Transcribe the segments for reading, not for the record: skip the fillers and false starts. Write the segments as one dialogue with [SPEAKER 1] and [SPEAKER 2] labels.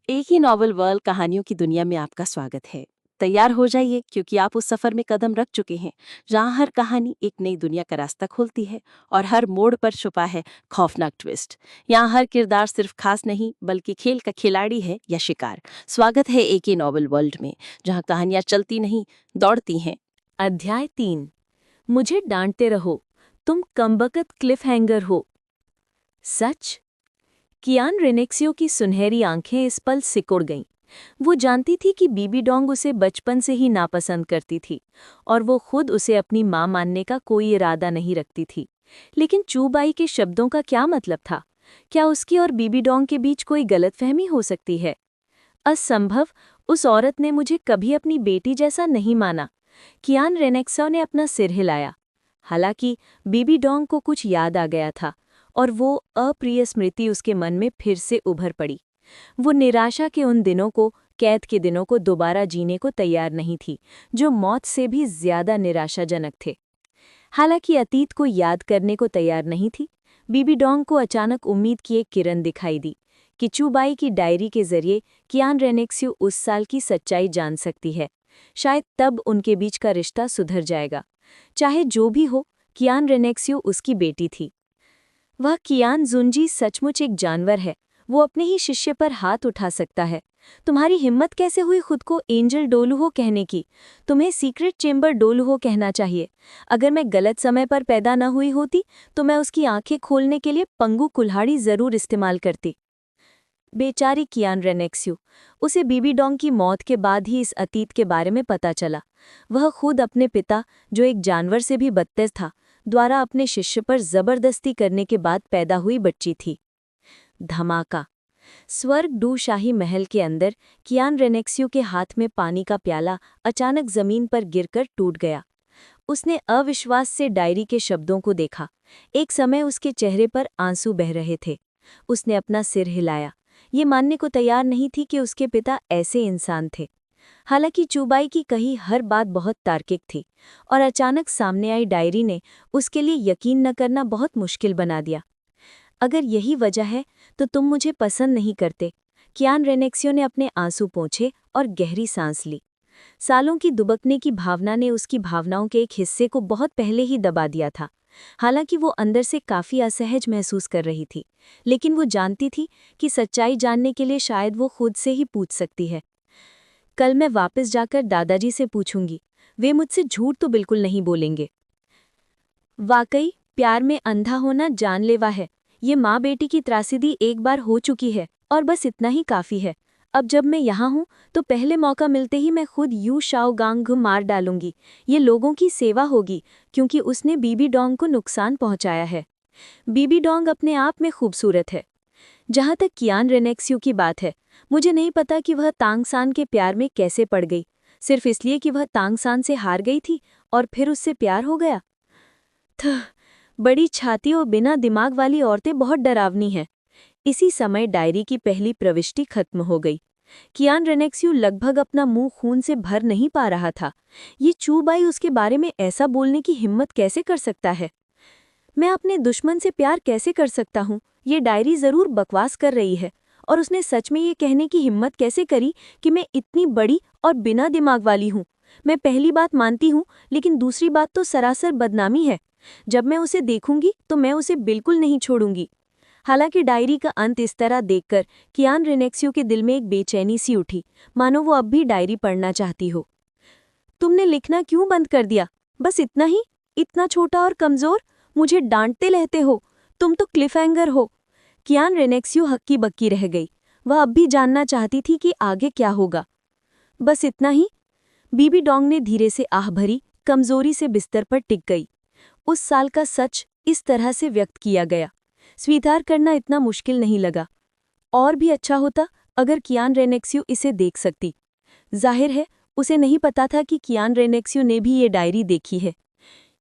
[SPEAKER 1] एक ही novel world कहानियों की दुनिया में आपका स्वागत है। तैयार हो जाइए क्योंकि आप उस सफर में कदम रख चुके हैं जहां हर कहानी एक नई दुनिया का रास्ता खोलती है और हर मोड़ पर छुपा है खौफनाक ट्विस्ट। यहाँ हर किरदार सिर्फ खास नहीं बल्कि खेल का खिलाड़ी है या शिकार। स्वागत है एक ही नॉवल वर्ल्ड में जहाँ कहानियां चलती नहीं दौड़ती हैं।
[SPEAKER 2] अध्याय 3। मुझे डांटते रहो, तुम कमबख्त क्लिफ हैंगर हो। सच? कियान रेनेक्सियो की सुनहरी आंखें इस पल सिकुड़ गईं। वो जानती थी कि बीबी डोंग उसे बचपन से ही नापसंद करती थी और वो खुद उसे अपनी मां मानने का कोई इरादा नहीं रखती थी। लेकिन चूबाई के शब्दों का क्या मतलब था? क्या उसकी और बीबी डोंग के बीच कोई गलतफहमी हो सकती है? असंभव। उस औरत ने मुझे कभी अपनी बेटी जैसा नहीं माना। कियान रेनेक्सो ने अपना सिर हिलाया। हालांकि बीबी डोंग को कुछ याद आ गया था और वो अप्रिय स्मृति उसके मन में फिर से उभर पड़ी। वो निराशा के उन दिनों को, कैद के दिनों को दोबारा जीने को तैयार नहीं थी, जो मौत से भी ज्यादा निराशाजनक थे। हालांकि अतीत को याद करने को तैयार नहीं थी, बीबी डोंग को अचानक उम्मीद की एक किरण दिखाई दी कि चूबाई की डायरी के जरिए कियान रेनेक्सियो उस साल की सच्चाई जान सकती है। शायद तब उनके बीच का रिश्ता सुधर जाएगा। चाहे जो भी हो, कियान रेनेक्सियो उसकी बेटी थी। वह कियान जुंजी सचमुच एक जानवर है। वो अपने ही शिष्य पर हाथ उठा सकता है। तुम्हारी हिम्मत कैसे हुई खुद को एंजल डोलुहो कहने की? तुम्हें सीक्रेट चेंबर डोलुहो कहना चाहिए। अगर मैं गलत समय पर पैदा न हुई होती तो मैं उसकी आंखें खोलने के लिए पंगु कुल्हाड़ी जरूर इस्तेमाल करती। बेचारी कियान रेनेक्सियो। उसे बीबी डोंग की मौत के बाद ही इस अतीत के बारे में पता चला। वह खुद अपने पिता, जो एक जानवर से भी बदतर था, द्वारा अपने शिष्य पर जबरदस्ती करने के बाद पैदा हुई बच्ची थी। धमाका। स्वर्ग डू शाही महल के अंदर कियान रेनेक्सियो के हाथ में पानी का प्याला अचानक जमीन पर गिरकर टूट गया। उसने अविश्वास से डायरी के शब्दों को देखा। एक समय उसके चेहरे पर आंसू बह रहे थे। उसने अपना सिर हिलाया। ये मानने को तैयार नहीं थी कि उसके पिता ऐसे इंसान थे। हालांकि चूबाई की कही हर बात बहुत तार्किक थी और अचानक सामने आई डायरी ने उसके लिए यकीन न करना बहुत मुश्किल बना दिया। अगर यही वजह है तो तुम मुझे पसंद नहीं करते। कियान रेनेक्सियो ने अपने आंसू पोंछे और गहरी सांस ली। सालों की दुबकने की भावना ने उसकी भावनाओं के एक हिस्से को बहुत पहले ही दबा दिया था। हालांकि वो अंदर से काफी असहज महसूस कर रही थी, लेकिन वो जानती थी कि सच्चाई जानने के लिए शायद वो खुद से ही पूछ सकती है। कल मैं वापस जाकर दादाजी से पूछूंगी। वे मुझसे झूठ तो बिल्कुल नहीं बोलेंगे। वाकई प्यार में अंधा होना जानलेवा है। ये माँ बेटी की त्रासदी एक बार हो चुकी है और बस इतना ही काफी है। अब जब मैं यहाँ हूँ तो पहले मौका मिलते ही मैं खुद यू शाओगांग को मार डालूंगी। ये लोगों की सेवा होगी क्योंकि उसने बीबी डोंग को नुकसान पहुंचाया है। बीबी डोंग अपने आप में खूबसूरत है। जहाँ तक कियान रेनेक्सियो की बात है, मुझे नहीं पता कि वह तांगसान के प्यार में कैसे पड़ गई, सिर्फ इसलिए कि वह तांगसान से हार गई थी और फिर उससे प्यार हो गया। बड़ी छाती और बिना दिमाग वाली औरतें बहुत डरावनी हैं। इसी समय डायरी की पहली प्रविष्टि खत्म हो गई। कियान रेनेक्सियो लगभग अपना मुंह खून से भर नहीं पा रहा था। ये चूबाई उसके बारे में ऐसा बोलने की हिम्मत कैसे कर सकता है? मैं अपने दुश्मन से प्यार कैसे कर सकता हूँ? ये डायरी जरूर बकवास कर रही है। और उसने सच में ये कहने की हिम्मत कैसे करी कि मैं इतनी बड़ी और बिना दिमाग वाली हूँ? मैं पहली बात मानती हूँ, लेकिन दूसरी बात तो सरासर बदनामी है। जब मैं उसे देखूंगी तो मैं उसे बिल्कुल नहीं छोड़ूंगी। हालांकि डायरी का अंत इस तरह देखकर कियान रेनेक्सियो के दिल में एक बेचैनी सी उठी, मानो वो अब भी डायरी पढ़ना चाहती हो। तुमने लिखना क्यों बंद कर दिया? बस इतना ही? इतना छोटा और कमजोर? मुझे डांटते रहते हो। तुम तो क्लिफहैंगर हो। कियान रेनेक्सियो हक्की बक्की रह गई। वह अब भी जानना चाहती थी कि आगे क्या होगा। बस इतना ही? बीबी डोंग ने धीरे से आह भरी, कमजोरी से बिस्तर पर टिक गई। उस साल का सच इस तरह से व्यक्त किया गया। स्वीकार करना इतना मुश्किल नहीं लगा। और भी अच्छा होता अगर कियान रेनेक्सियो इसे देख सकती। जाहिर है उसे नहीं पता था कि कियान रेनेक्सियो ने भी ये डायरी देखी है।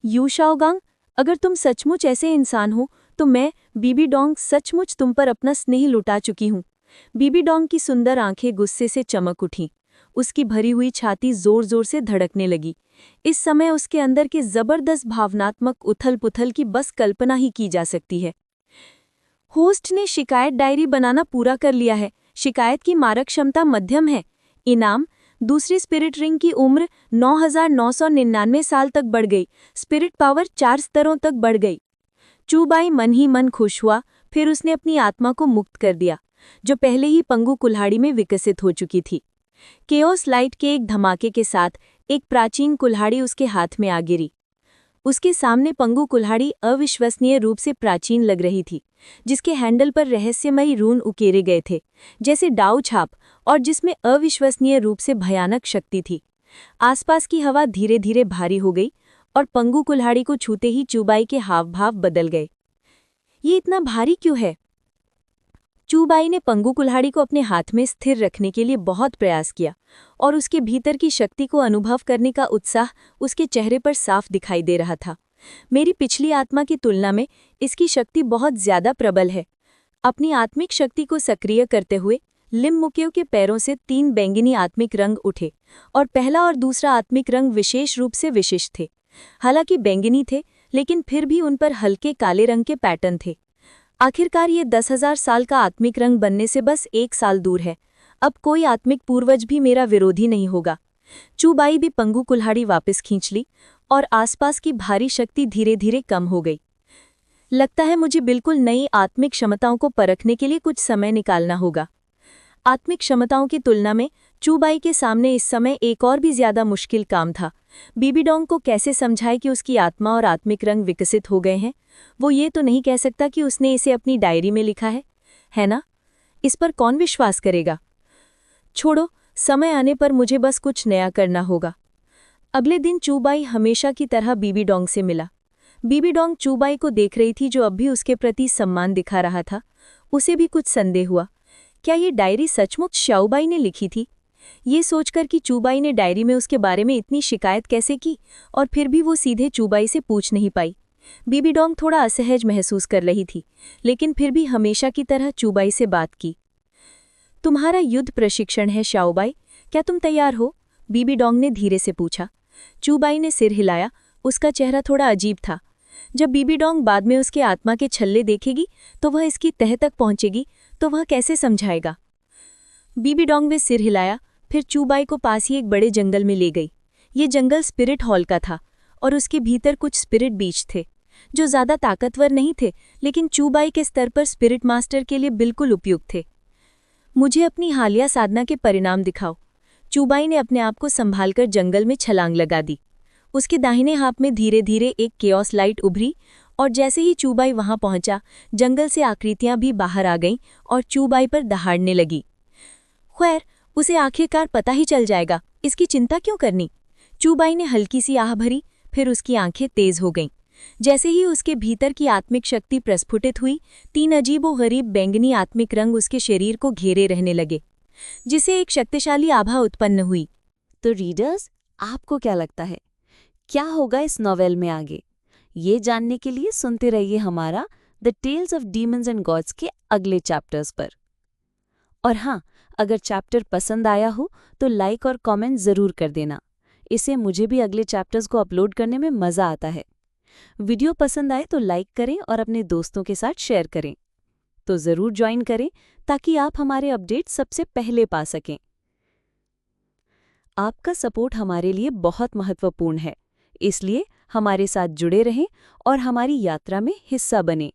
[SPEAKER 2] यू शाओगांग, अगर तुम सचमुच ऐसे इंसान हो तो मैं, बीबी डोंग, सचमुच तुम पर अपना स्नेह लुटा चुकी हूँ। बीबी डोंग की सुंदर आंखें गुस्से से चमक उठीं। उसकी भरी हुई छाती जोर जोर से धड़कने लगी। इस समय उसके अंदर के जबरदस्त भावनात्मक उथल पुथल की बस कल्पना ही की जा सकती है। होस्ट ने शिकायत डायरी बनाना पूरा कर लिया है। शिकायत की मारक क्षमता मध्यम है। इनाम, दूसरी स्पिरिट रिंग की उम्र 9,999 साल तक बढ़ गई। स्पिरिट पावर 4 स्तरों तक बढ़ गई। चूबाई मन ही मन खुश हुआ। फिर उसने अपनी आत्मा को मुक्त कर दिया, जो पहले ही पंगु कुल्हाड़ी में विकसित हो चुकी थी। केओस लाइट के एक धमाके के साथ एक प्राचीन कुल्हाड़ी उसके हाथ में आ गिरी। उसके सामने पंगु कुल्हाड़ी अविश्वसनीय रूप से प्राचीन लग रही थी, जिसके हैंडल पर रहस्यमयी रून उकेरे गए थे, जैसे डाउ छाप, और जिसमें अविश्वसनीय रूप से भयानक शक्ति थी। आसपास की हवा धीरे धीरे भारी हो गई और पंगु कुल्हाड़ी को छूते ही चूबाई के हाव भाव बदल गए। ये इतना भारी क्यों है? चूबाई ने पंगु कुल्हाड़ी को अपने हाथ में स्थिर रखने के लिए बहुत प्रयास किया, और उसके भीतर की शक्ति को अनुभव करने का उत्साह उसके चेहरे पर साफ दिखाई दे रहा था। मेरी पिछली आत्मा की तुलना में इसकी शक्ति बहुत ज्यादा प्रबल है। अपनी आत्मिक शक्ति को सक्रिय करते हुए लिम्मुकेओ के पैरों से 3 बैंगनी आत्मिक रंग उठे, और पहला और दूसरा आत्मिक रंग विशेष रूप से विशिष्ट थे। हालांकि बैंगनी थे, लेकिन फिर भी उन पर हल्के काले रंग के पैटर्न थे। आखिरकार ये 10,000 साल का आत्मिक रंग बनने से बस 1 साल दूर है। अब कोई आत्मिक पूर्वज भी मेरा विरोधी नहीं होगा। चूबाई भी पंगु कुल्हाड़ी वापस खींच ली, और आसपास की भारी शक्ति धीरे धीरे कम हो गई। लगता है मुझे बिल्कुल नई आत्मिक क्षमताओं को परखने के लिए कुछ समय निकालना होगा। आत्मिक क्षमताओं की तुलना में चूबाई के सामने इस समय एक और भी ज्यादा मुश्किल काम था। बीबीडोंग को कैसे समझाए कि उसकी आत्मा और आत्मिक रंग विकसित हो गए हैं? वो ये तो नहीं कह सकता कि उसने इसे अपनी डायरी में लिखा है ना? इस पर कौन विश्वास करेगा? छोड़ो, समय आने पर मुझे बस कुछ नया करना होगा। अगले दिन चूबाई हमेशा की तरह बीबीडोंग से मिला। बीबीडोंग चूबाई को देख रही थी, जो अब भी उसके प्रति सम्मान दिखा रहा था। उसे भी कुछ संदेह हुआ, क्या ये डायरी सचमुच शाओबाई ने लिखी थी? ये सोचकर कि चूबाई ने डायरी में उसके बारे में इतनी शिकायत कैसे की, और फिर भी वो सीधे चूबाई से पूछ नहीं पाई। बीबीडोंग थोड़ा असहज महसूस कर रही थी, लेकिन फिर भी हमेशा की तरह चूबाई से बात की। तुम्हारा युद्ध प्रशिक्षण है शाओबाई, क्या तुम तैयार हो? बीबीडोंग ने धीरे से पूछा। चूबाई ने सिर हिलाया। उसका चेहरा थोड़ा अजीब था। जब बीबीडोंग बाद में उसके आत्मा के छल्ले देखेगी तो वह इसकी तह तक पहुंचेगी, तो वह कैसे समझाएगा? बीबीडोंग ने सिर हिलाया, फिर चूबाई को पास ही एक बड़े जंगल में ले गई। ये जंगल स्पिरिट हॉल का था, और उसके भीतर कुछ स्पिरिट बीज थे, जो ज्यादा ताकतवर नहीं थे, लेकिन चूबाई के स्तर पर स्पिरिट मास्टर के लिए बिल्कुल उपयुक्त थे। मुझे अपनी हालिया साधना के परिणाम दिखाओ। चूबाई ने अपने आप को संभालकर जंगल में छलांग लगा दी। उसके दाहिने हाथ में धीरे धीरे एक केओस लाइट उभरी, और जैसे ही चूबाई वहां पहुंचा, जंगल से आकृतियां भी बाहर आ गईं और चूबाई पर दहाड़ने लगी। खैर, उसे आखिरकार पता ही चल जाएगा, इसकी चिंता क्यों करनी? चूबाई ने हल्की सी आह भरी, फिर उसकी आंखें तेज हो गईं। जैसे ही उसके भीतर की आत्मिक शक्ति प्रस्फुटित हुई, 3 अजीबोगरीब बैंगनी आत्मिक रंग उसके शरीर को घेरे रहने लगे, जिसे एक शक्तिशाली आभा उत्पन्न हुई।
[SPEAKER 1] तो रीडर्स, आपको क्या लगता है, क्या होगा इस नॉवेल में आगे? ये जानने के लिए सुनते रहिए हमारा the tales of demons and gods के अगले चैप्टर्स पर। और हाँ, अगर चैप्टर पसंद आया हो तो लाइक और कमेंट ज़रूर कर देना। इससे मुझे भी अगले चैप्टर्स को अपलोड करने में मज़ा आता है। वीडियो पसंद आए तो लाइक करें और अपने दोस्तों के साथ शेयर करें। तो ज़रूर ज्वाइन करें ताकि आप हमारे अपडेट सबसे पहले पा सकें। आपका सपोर्ट हमारे लिए बहुत महत्वपूर्ण है, इसलिए हमारे साथ जुड़े रहें और हमारी यात्रा में हिस्सा बनें।